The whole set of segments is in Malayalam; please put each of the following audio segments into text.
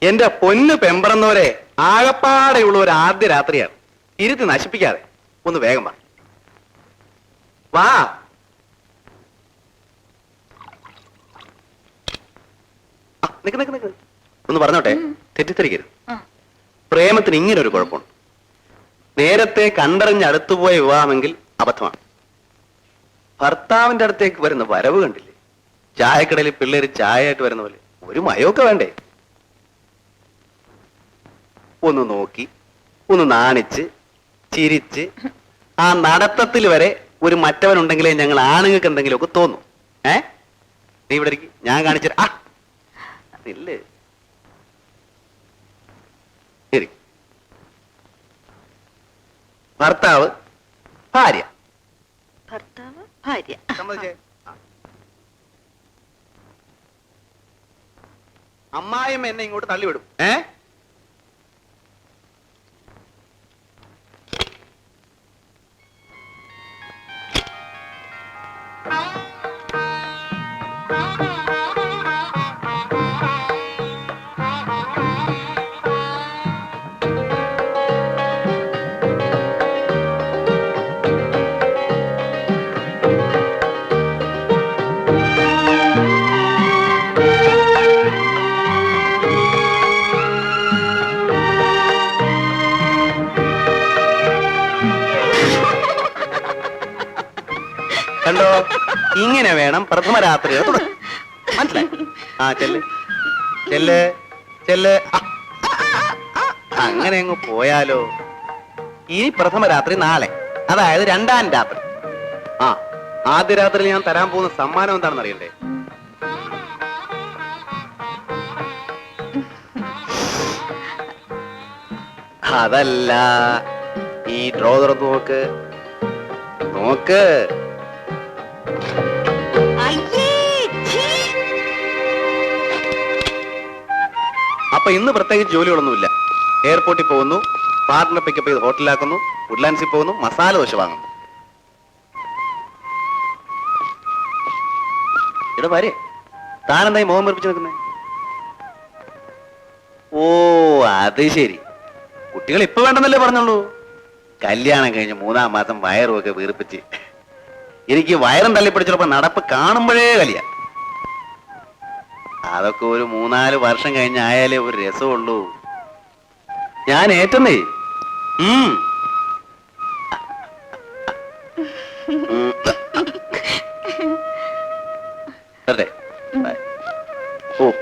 എന്റെ പൊന്ന് പെമ്പറന്നവരെ ആകപ്പാടെയുള്ള ഒരു ആദ്യ രാത്രിയാണ്. ഇരുത്തി നശിപ്പിക്കാതെ ഒന്ന് വേഗം വാ. വാ. നിക്ക് നിക്ക് നിക്ക് ഒന്ന് പറഞ്ഞോട്ടെ, തെറ്റിദ്ധരിക്കരുത്. പ്രേമത്തിന് ഇങ്ങനെ ഒരു കുഴപ്പമുണ്ട്. നേരത്തെ കണ്ടറിഞ്ഞ് അടുത്തുപോയ വിവാഹമെങ്കിൽ അബദ്ധമാണ്. ഭർത്താവിന്റെ അടുത്തേക്ക് വരുന്ന വരവ് കണ്ടില്ലേ? ചായക്കടയിൽ പിള്ളേര് ചായ ആയിട്ട് വരുന്ന പോലെ ഒരു മയമൊക്കെ വേണ്ടേ? ഒന്ന് നോക്കി, ഒന്ന് നാണിച്ച്, ചിരിച്ച്, ആ നടത്തത്തിൽ വരെ ഒരു മറ്റവനുണ്ടെങ്കിലേ ഞങ്ങൾ ആണുങ്ങൾക്ക് എന്തെങ്കിലുമൊക്കെ തോന്നും. നീ ഇവിടെ ഇരിക്കും, ഞാൻ കാണിച്ചു. ഇല്ലേ ശരി. ഭർത്താവ് ഭാര്യ, ഭർത്താവ് ഭാര്യ. അമ്മായിയും എന്നെ ഇങ്ങോട്ട് തള്ളിവിടും. കണ്ടോ, ഇങ്ങനെ വേണം പ്രഥമ രാത്രി. മനസ്സിലായി? ചെല്ല് ചെല്ല് ചെല്ല്. അങ്ങനെ അങ്ങ് പോയാലോ? ഇനി പ്രഥമ രാത്രി നാളെ, അതായത് രണ്ടാം രാത്രി. ആദ്യ രാത്രി ഞാൻ തരാൻ പോകുന്ന സമ്മാനം എന്താണെന്ന് അറിയണ്ടേ? അതല്ല, ഈ ഡ്രോ തുറന്ന് നോക്ക് നോക്ക്. അപ്പൊ ഇന്ന് പ്രത്യേകിച്ച് ജോലികളൊന്നുമില്ല. എയർപോർട്ടിൽ പോകുന്നു, പാർട്ട്ണർ പിക്കപ്പ് ചെയ്ത് ഹോട്ടലിലാക്കുന്നു, വുഡ്ലാൻഡ്സിൽ പോകുന്നു, മസാല ദോശ വാങ്ങുന്നു. ഇവിടെ വരെ താനെന്തായി മോഹം വെറുപ്പിച്ച് നിൽക്കുന്നേ? ഓ അത് ശരി, കുട്ടികൾ ഇപ്പൊ വേണ്ടെന്നല്ലേ പറഞ്ഞുള്ളൂ. കല്യാണം കഴിഞ്ഞ് 3-ാം മാസം വയറുമൊക്കെ വീർപ്പിച്ച് എനിക്ക് വയറും തള്ളിപ്പിടിച്ചപ്പോ നടപ്പ് കാണുമ്പോഴേ കലിയ. അതൊക്കെ ഒരു 3-4 വർഷം കഴിഞ്ഞായാലേ ഒരു രസമുള്ളൂ. ഞാൻ ഏറ്റന്നേ. ഓ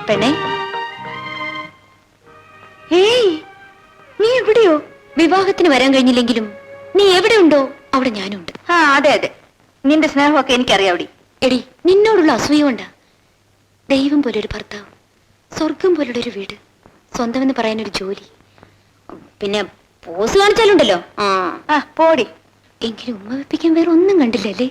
പെണ്ണേ, ഏയ് നീ എവിടെയോ? വിവാഹത്തിന് വരാൻ കഴിഞ്ഞില്ലെങ്കിലും നീ എവിടെ ഉണ്ടോ അവിടെ ഞാനുണ്ട്. അതെ അതെ, നിന്റെ സ്നേഹമൊക്കെ എനിക്കറിയാവടി. എടി, നിന്നോടുള്ള അസൂയ കൊണ്ടാ. ദൈവം പോലൊരു ഭർത്താവ്, സ്വർഗം പോലുള്ള ഒരു വീട്, സ്വന്തമെന്ന് പറയാനൊരു ജോലി, പിന്നെ പോസ് കാണിച്ചാലുണ്ടല്ലോ. പോടി. എങ്കിലും ഉമ്മ വെപ്പിക്കാൻ വേറെ ഒന്നും കണ്ടില്ലല്ലേ?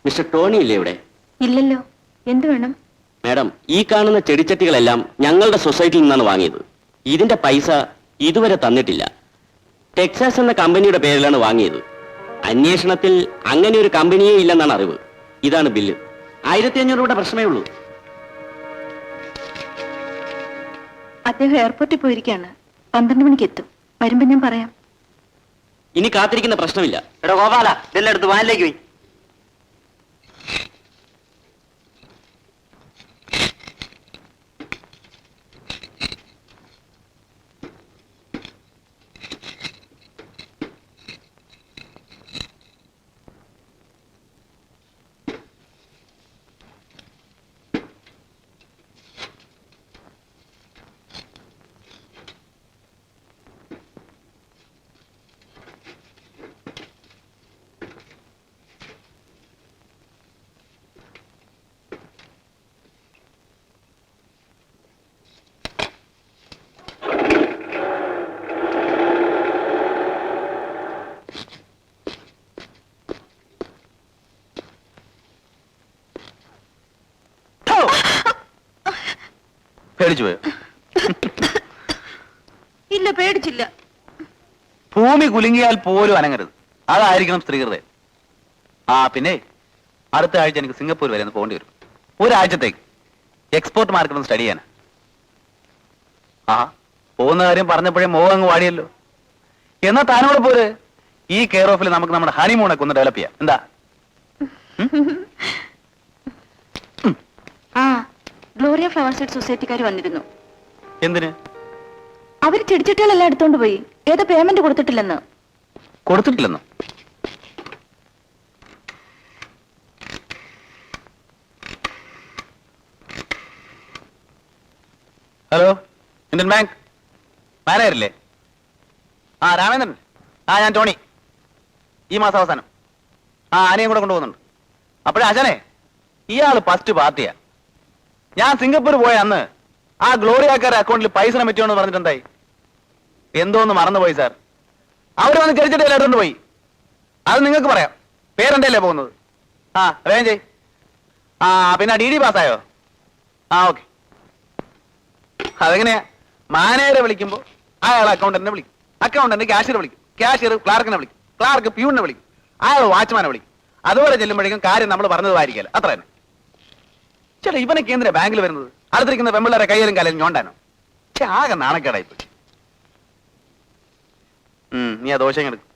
മിസ്റ്റർ ടോണി ഇല്ലേ ഇവിടെ? ഇല്ലല്ലോ. എന്ത് വേണം? മാഡം, ഈ കാണുന്ന ചെടിച്ചട്ടികളെല്ലാം ഞങ്ങളുടെ സൊസൈറ്റിയിൽ നിന്നാണ് വാങ്ങിയത്. ഇതിന്റെ പൈസ ഇതുവരെ തന്നിട്ടില്ല. ടെക്സാസ് എന്ന കമ്പനിയുടെ പേരിലാണ് വാങ്ങിയത്. അന്വേഷണത്തിൽ അങ്ങനെ ഒരു കമ്പനിയേ ഇല്ലെന്നാണ് അറിവ്. ഇതാണ് ബില്ല്. 1500 രൂപയുടെ പ്രശ്നമേ ഉള്ളൂ. അദ്ദേഹം എയർപോർട്ടിൽ പോയിരിക്കാണ്. 12 മണിക്ക് എത്തും. വരുമ്പോ ഞാൻ പറയാം. ഇനി കാത്തിരിക്കുന്ന പ്രശ്നമില്ല. എടാ ഗോപാല, ഇതെല്ലാം എടുത്ത് വാനിലേക്ക് പോയി. പേടിച്ചു പോയോ? ഇല്ല, പേടിച്ചില്ല. ഭൂമി കുലുങ്ങിയാൽ പോലും അനങ്ങരുത്, അതായിരിക്കണം സ്ത്രീകളുടെ. പിന്നെ അടുത്ത ആഴ്ച എനിക്ക് സിംഗപ്പൂർ വരെ ഒന്ന് പോകേണ്ടി വരും. ഒരാഴ്ചത്തേക്ക് എക്സ്പോർട്ട് മാർക്കറ്റ് ഒന്ന് സ്റ്റഡി ചെയ്യാനാ. പോകുന്ന കാര്യം പറഞ്ഞപ്പോഴേ മോഹം അങ്ങ് വാടിയല്ലോ. എന്നാ താനോട് പോര്. ഈ കെയർ ഓഫിൽ നമുക്ക് നമ്മുടെ ഹണിമൂണൊക്കെ ഒന്ന് ഡെവലപ്പ് ചെയ്യാം. എന്താ? ഗ്ലോറിയ ഫ്ലവർ സെറ്റ് സൊസൈറ്റിക്കാർ വന്നിരുന്നു. എന്തിന്? അവര് ചെടിച്ചട്ടികളെല്ലാം എടുത്തോണ്ട് പോയി. ഏതോ പേയ്മെന്റ് കൊടുത്തിട്ടില്ലെന്ന്. കൊടുത്തിട്ടില്ലെന്നോ? ഹലോ, ഇന്ത്യൻ ബാങ്ക് മാനേജറില്ലേ? രാമേന്ദ്രൻ. ഞാൻ ടോണി. ഈ മാസം അവസാനം ആനയും കൂടെ കൊണ്ടുപോകുന്നുണ്ട്. അപ്പോഴേ അച്ഛനെ, ഇയാള് ഫസ്റ്റ് പാർട്ടിയാ. ഞാൻ സിംഗപ്പൂർ പോയ അന്ന് ആ ഗ്ലോറിയാക്കാരുടെ അക്കൗണ്ടിൽ പൈസ പറ്റുമെന്ന് പറഞ്ഞിട്ടുണ്ടായി. എന്തോന്ന് മറന്നുപോയി സാർ. അവര് വന്ന് ചെടിച്ചട്ടിയിൽ എടുത്തോണ്ട് പോയി. അത് നിങ്ങൾക്ക് പറയാം. പേരെന്റെ അല്ലേ പോകുന്നത്? വേഗം ചെയ്. പിന്നെ DD പാസ്സായോ? ഓക്കെ. അതെങ്ങനെയാ? മാനേജറെ വിളിക്കുമ്പോ അയാൾ അക്കൗണ്ടന്റിനെ വിളിക്കും, അക്കൗണ്ടന്റ് ക്യാഷ്യറെ വിളിക്കും, ക്യാഷ്യർ ക്ലാർക്കിനെ വിളിക്കും, ക്ലാർക്ക് പ്യൂണിനെ വിളിക്കും, അയാൾ വാച്ച്മാനെ വിളിക്കും. അതുപോലെ ചെല്ലുമ്പോഴേക്കും കാര്യം നമ്മൾ പറഞ്ഞതായിരിക്കല്ല. അത്ര തന്നെ. ചേട്ടാ, ഇവനൊക്കെ എന്തിനാ ബാങ്കിൽ വരുന്നത്? അടുത്തിരിക്കുന്ന പെമ്പിള്ളേരെ കയ്യിലും കാലും ഞോണ്ടാനോ? ആകെ നാണക്കേടായിപ്പോയി. നീ ആ ദോഷം എടുക്കും.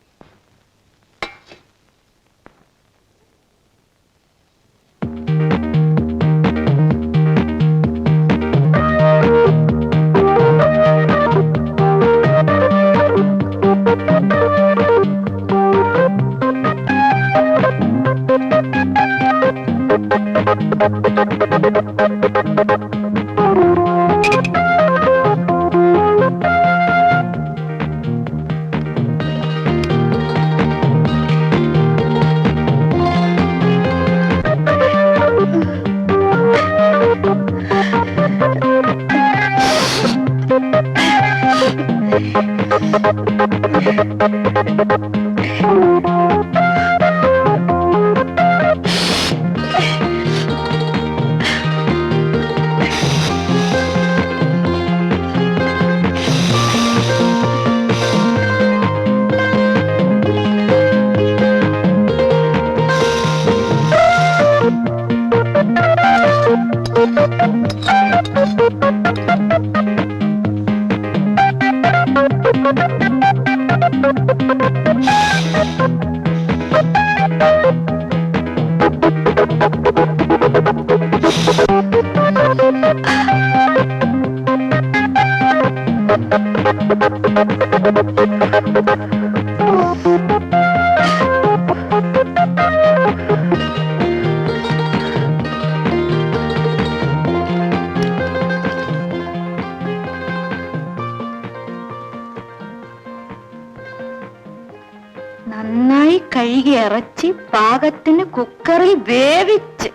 നന്നായി കഴുകി ഇറച്ചി പാകത്തിന് കുക്കറിൽ വേവിച്ച്